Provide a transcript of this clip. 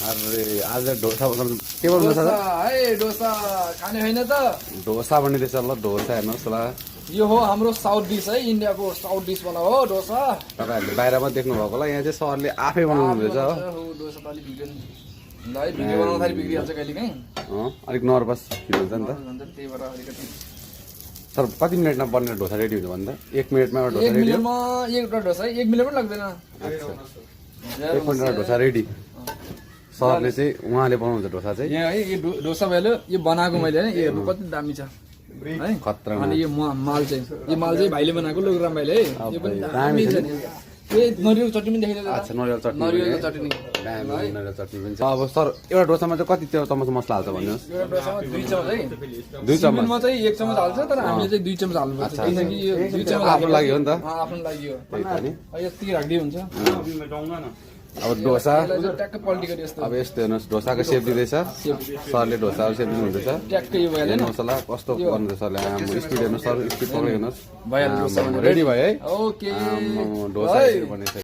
अरे आज डोसा बनाउनु के बनाउनु छ डोसा है डोसा खाने होइन त डोसा बनिँदैछ ल डोसा हेर्नुहोस् ल यो हो हाम्रो साउथ डिस है इन्डियाको साउथ डिस वाला हो डोसा तपाईँहरूले बाहिरमा देख्नु भएको होला यहाँ चाहिँ सरले आफै बनाउनु हुँदैछ हो डोसा त अलिक बिग्रियो नि ल है भिडियो बनाउँदाखेरि बिग्रिहाल्छ कहिले काहीँ अलिक नर्भस फिल हुन्छ नि त त्यही भएर अलिकति सर कति मिनटमा बनेर डोसा रेडी हुन्छ भन्दा 1 मिनटमा एउटा डोसा एक रेडी मिनटमा एउटा डोसा 1 मिनट पनि लाग्दैन 1 मिनटमा डोसा रेडी सरले चाहिँ उहाँले बनाउँछ डोसा चाहिँ यहाँ है यो डोसा भइहाल्यो यो बनाएको मैले होइन यो हेर्नु कति दामी छ है खतरा अनि यो माल चाहिँ भाइले बनाएको लोकराम भाइले है यो पनि दामी छ नि ए नरिवल चटनी पनि देखाइदिनु अच्छा नरिवल चटनी नरिवलको चटनी दामी नरिवल चटनी पनि छ अब सर एउटा डोसामा चाहिँ कति चम्मच मसला हाल्छ भन्नुहोस् एउटा डोसामा 2 चम्मच है 2 चम्मच सिमलमा चाहिँ 1 चम्मच हाल्छ तर हामीले चाहिँ 2 चम्मच हाल्नुपर्छ किनकि यो 2 चम्मच आफ्नो लागि हो नि त आफ्नो लागि हो त्यही त नि यति राख्दै हुन्छ अब डोसा यसलाई चाहिँ ट्याक्क पल्टी गरी यस्तो अब यस्तो हेर्नुहोस् डोसाको सेप दिँदैछ सरले डोसाको सेप दिनुहुँदैछ ट्याक्क यो भइहाल्यो हेर्नुहोस् होला कस्तो गर्नु सरले स्पिड हेर्नुहोस् सर स्पिड पक्रिनुहोस् भइहाल्यो डोसा रेडी भयो है ओके डोसा बनिसक्यो